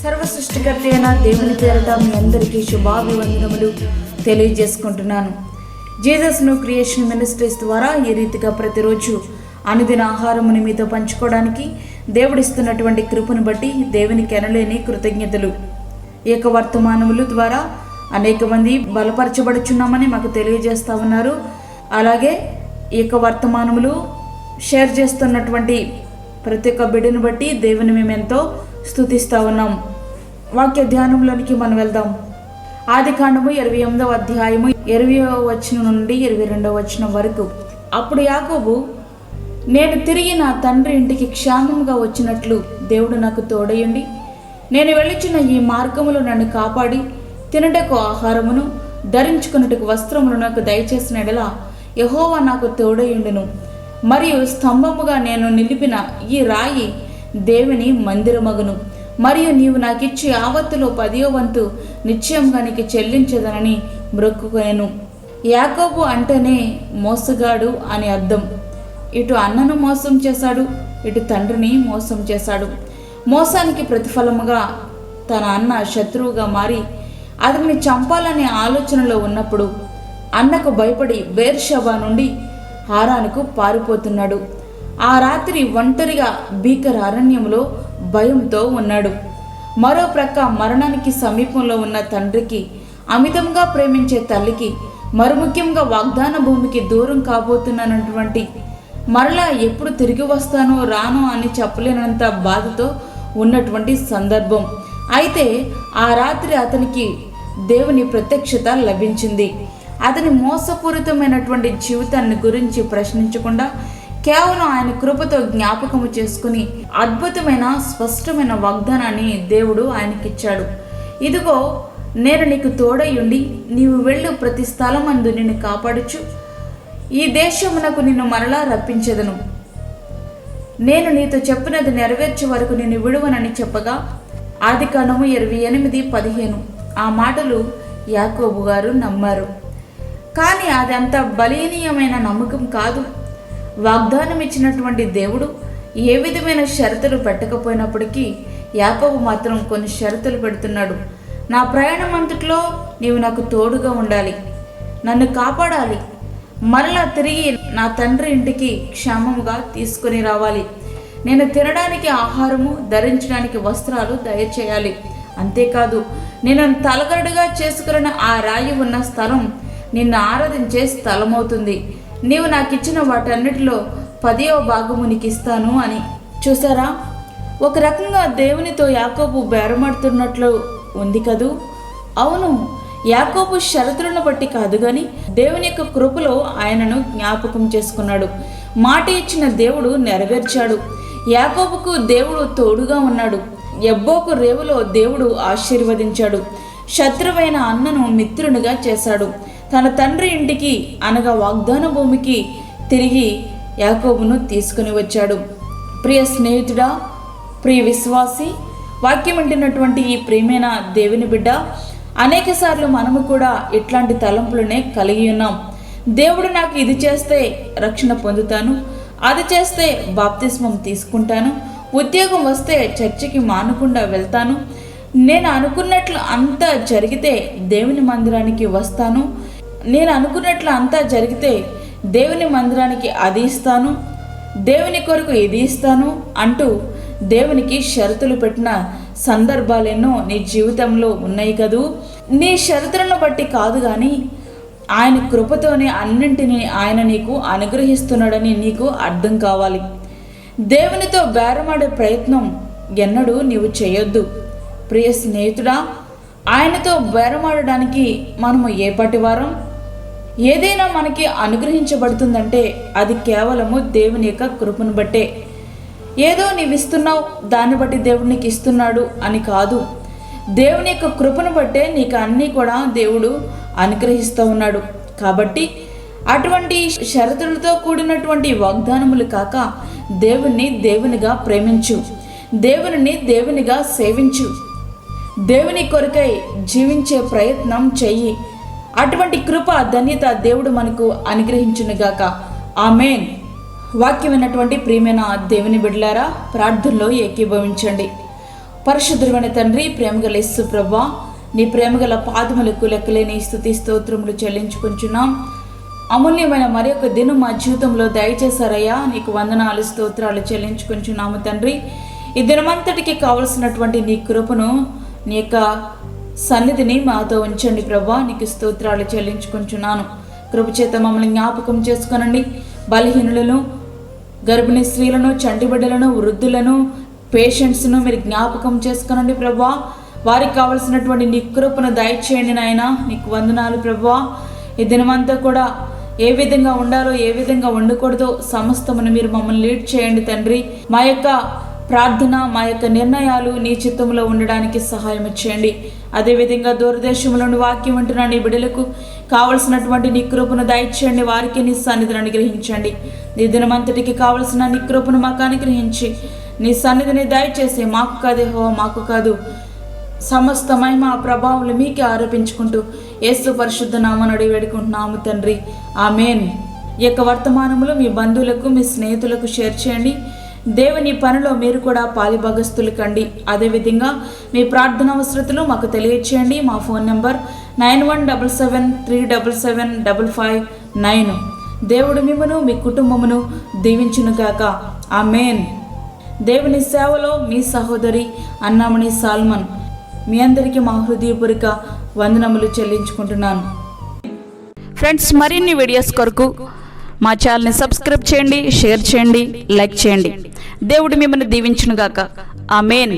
సర్వ సృష్టికర్త అయిన దేవుని పేరట మీ అందరికీ శుభాభివందనములు తెలియజేసుకుంటున్నాను. జీసస్ న్యూ క్రియేషన్ మినిస్ట్రీస్ ద్వారా ఈ రీతిగా ప్రతిరోజు అనుదిన ఆహారముని మీతో పంచుకోవడానికి దేవుడిస్తున్నటువంటి కృపను బట్టి దేవునికి ఎనలేని కృతజ్ఞతలు. ఈ యొక్క వర్తమానముల ద్వారా అనేక మంది బలపరచబడుచున్నామని మాకు తెలియజేస్తూ ఉన్నారు. అలాగే ఈ యొక్క వర్తమానములు షేర్ చేస్తున్నటువంటి ప్రతి ఒక్క బిడ్డను బట్టి దేవుని మేము ఎంతో స్తుతిస్తూ ఉన్నాం. వాక్య ధ్యానంలోనికి మనం వెళ్దాం. ఆదికాండము 28వ అధ్యాయము 20వ వచనం నుండి 22వ వచనం వరకు. అప్పుడు యాకోబు, నేను తిరిగి నా తండ్రి ఇంటికి క్షేమంగా వచ్చినట్లు దేవుడు నాకు తోడయుండి నేను వెళ్ళుచున్న ఈ మార్గములో నన్ను కాపాడి తినుటకు ఆహారమును ధరించుకున్నట్టుకు వస్త్రములు నాకు దయచేసిన ఎడల యెహోవా నాకు తోడయుండును. మరియు స్తంభముగా నేను నిలిపిన ఈ రాయి దేవుని మందిరమగును. మరియు నీవు నాకిచ్చి ఆవత్తులో 10వ వంతు నిశ్చయంగా నీకు చెల్లించదనని మ్రొక్కుకొనెను. యాకోబు అంటేనే మోసగాడు అని అర్థం. ఇటు అన్నను మోసం చేశాడు, ఇటు తండ్రిని మోసం చేశాడు. మోసానికి ప్రతిఫలముగా తన అన్న శత్రువుగా మారి అతన్ని చంపాలనే ఆలోచనలో ఉన్నప్పుడు అన్నకు భయపడి బేర్షెబా నుండి హారానుకు పారిపోతున్నాడు. ఆ రాత్రి ఒంటరిగా భీకర అరణ్యంలో భయంతో ఉన్నాడు. మరో ప్రక్క మరణానికి సమీపంలో ఉన్న తండ్రికి, అమితంగా ప్రేమించే తల్లికి, మరి ముఖ్యంగా వాగ్దాన భూమికి దూరం కాబోతున్నటువంటి, మరలా ఎప్పుడు తిరిగి వస్తానో రానో అని చెప్పలేనంత బాధతో ఉన్నటువంటి సందర్భం. అయితే ఆ రాత్రి అతనికి దేవుని ప్రత్యక్షత లభించింది. అతని మోసపూరితమైనటువంటి జీవితాన్ని గురించి ప్రశ్నించకుండా కేవలం ఆయన కృపతో జ్ఞాపకము చేసుకుని అద్భుతమైన స్పష్టమైన వాగ్దానాన్ని దేవుడు ఆయనకిచ్చాడు. ఇదిగో, నేను నీకు తోడయుండి నీవు వెళ్ళు ప్రతి స్థలమందు నిన్ను కాపాడుచు ఈ దేశమునకు నిన్ను మరలా రప్పించెదను. నేను నీతో చెప్పినది నెరవేర్చే వరకు నిన్ను విడువనని చెప్పగా ఆదికాండము 28:15 ఆ మాటలు యాకోబు గారు నమ్మారు. కానీ అది అంత బలీనీయమైన నమ్మకం కాదు. వాగ్దానం ఇచ్చినటువంటి దేవుడు ఏ విధమైన షరతులు పెట్టకపోయినప్పటికీ యాకోబు మాత్రం కొన్ని షరతులు పెడుతున్నాడు. నా ప్రయాణం అంతట్లో నీవు నాకు తోడుగా ఉండాలి, నన్ను కాపాడాలి, మరలా తిరిగి నా తండ్రి ఇంటికి క్షేమముగా తీసుకొని రావాలి, నేను తినడానికి ఆహారము ధరించడానికి వస్త్రాలు దయచేయాలి. అంతేకాదు, నేను తలగడుగా చేసుకున్న ఆ రాయి ఉన్న స్థలం నిన్ను ఆరాధించే స్థలమవుతుంది. నీవు నాకు ఇచ్చిన వాటన్నిటిలో 10వ భాగము నీకు ఇస్తాను అని. చూసారా, ఒక రకంగా దేవునితో యాకోబు బేరమాడుతున్నట్లు ఉంది కదూ. అవును, యాకోబు షరతులను బట్టి కాదు కానీ దేవుని యొక్క కృపలో ఆయనను జ్ఞాపకం చేసుకున్నాడు. మాట ఇచ్చిన దేవుడు నెరవేర్చాడు. యాకోబుకు దేవుడు తోడుగా ఉన్నాడు. యబ్బోకు రేవులో దేవుడు ఆశీర్వదించాడు. శత్రువైన అన్నను మిత్రునిగా చేశాడు. తన తండ్రి ఇంటికి అనగా వాగ్దాన భూమికి తిరిగి యాకోబును తీసుకుని వచ్చాడు. ప్రియ స్నేహితుడా, ప్రియ విశ్వాసి, వాక్యం వింటున్నటువంటి ఈ ప్రియమైన దేవుని బిడ్డ, అనేక సార్లు మనము కూడా ఇట్లాంటి తలంపులనే కలిగి ఉన్నాం. దేవుడు నాకు ఇది చేస్తే రక్షణ పొందుతాను, అది చేస్తే బాప్తిస్మం తీసుకుంటాను, ఉద్యోగం వస్తే చర్చికి మానకుండా వెళ్తాను, నేను అనుకున్నట్లు అంతా జరిగితే దేవుని మందిరానికి వస్తాను, నేను అనుకున్నట్లు అంతా జరిగితే దేవుని మందిరానికి అది ఇస్తాను, దేవుని కొరకు ఇది ఇస్తాను అంటూ దేవునికి షరతులు పెట్టిన సందర్భాలెన్నో నీ జీవితంలో ఉన్నాయి కదూ. నీ షరతులను బట్టి కాదు కానీ ఆయన కృపతోనే అన్నింటినీ ఆయన నీకు అనుగ్రహిస్తున్నాడని నీకు అర్థం కావాలి. దేవునితో బేరమాడే ప్రయత్నం ఎన్నడూ నీవు చేయొద్దు. ప్రియ స్నేహితుడా, ఆయనతో బేరమాడడానికి మనము ఏపాటి వారం? ఏదైనా మనకి అనుగ్రహించబడుతుందంటే అది కేవలము దేవుని యొక్క కృపను బట్టే. ఏదో నీవు ఇస్తున్నావు, దాన్ని బట్టి దేవుడు నీకు ఇస్తున్నాడు అని కాదు. దేవుని యొక్క కృపను బట్టే నీకు అన్నీ కూడా దేవుడు అనుగ్రహిస్తూ ఉన్నాడు. కాబట్టి అటువంటి షరతులతో కూడినటువంటి వాగ్దానములు కాక దేవుణ్ణి దేవునిగా ప్రేమించు, దేవుని దేవునిగా సేవించు, దేవుని కొరకై జీవించే ప్రయత్నం చెయ్యి. అటువంటి కృప ధన్యత దేవుడు మనకు అనుగ్రహించునుగాక. ఆమేన్. వాక్యం విన్నటువంటి ప్రియమైన దేవుని బిడ్డలారా, ప్రార్థనలో ఏకీభవించండి. పరిశుద్ధమైన తండ్రి, ప్రేమగల యేసు ప్రభువా, నీ ప్రేమగల పాదములకు లెక్కలేని స్తుతి స్తోత్రములు చెల్లించుకుంటున్నాం. అమూల్యమైన మరి ఒక దినం మా జీవితంలో దయచేశారయ్యా, నీకు వందనాలు స్తోత్రాలు చెల్లించుకుంటున్నాము తండ్రి. ఈ దినమంతటికి కావలసినటువంటి నీ కృపను, నీ యొక్క సన్నిధిని మాతో ఉంచండి ప్రభువా, నీకు స్తోత్రాలు చెల్లించుకుంటున్నాను. కృపచేత మమ్మల్ని జ్ఞాపకం చేసుకొనండి. బలహీనులను, గర్భిణీ స్త్రీలను, చంటి బిడ్డలను, వృద్ధులను, పేషెంట్స్ను మీరు జ్ఞాపకం చేసుకొనండి ప్రభువా. వారికి కావలసినటువంటి నీ కృపను దయచేయండి నాయనా, నీకు వందనాలు ప్రభువా. ఈ దినమంతా కూడా ఏ విధంగా ఉండాలో, ఏ విధంగా ఉండకూడదో సమస్తమును మీరు మమ్మల్ని లీడ్ చేయండి తండ్రి. మా యొక్క ప్రార్థన, మా యొక్క నిర్ణయాలు నీ చిత్తంలో ఉండడానికి సహాయం చేయండి. అదేవిధంగా దూరదేశంలోని వాక్యం వింటున్న నీ బిడ్డలకు కావలసినటువంటి నీ కృపను దయచేయండి. వారికి నీ సన్నిధిని అనుగ్రహించండి. ఈ దినమంతటికి కావలసిన నీ కృపను మాకు అనుగ్రహించి నీ సన్నిధిని దయచేసి మాకు కాదు యెహోవా, మాకు కాదు, సమస్త మహిమ ప్రభావాలు మీకే ఆరోపించుకుంటూ యేసు పరిశుద్ధ నామమున అడిగి వేడుకుంటున్నాము తండ్రి, ఆమేన్. ఈ యొక్క వర్తమానములు మీ బంధువులకు, మీ స్నేహితులకు షేర్ చేయండి. దేవుని పనిలో మీరు కూడా పాలిభాగస్తులు కండి. అదేవిధంగా మీ ప్రార్థన అవసరతలు మాకు తెలియచేయండి. మా ఫోన్ నెంబర్ 9177377559. దేవుడు మిమ్మను, మీ కుటుంబమును దీవించునుగాక, ఆమేన్. దేవుని సేవలో మీ సహోదరి అన్నామణి సాల్మన్. మీ అందరికీ మా హృదయపూర్వక వందనములు చెల్లించుకుంటున్నాను. ఫ్రెండ్స్, మరిన్ని వీడియోస్ కొరకు మా ఛానల్ని సబ్స్క్రైబ్ చేయండి, షేర్ చేయండి, లైక్ చేయండి. దేవుడు మిమ్మల్ని దీవించునుగాక, ఆమేన్.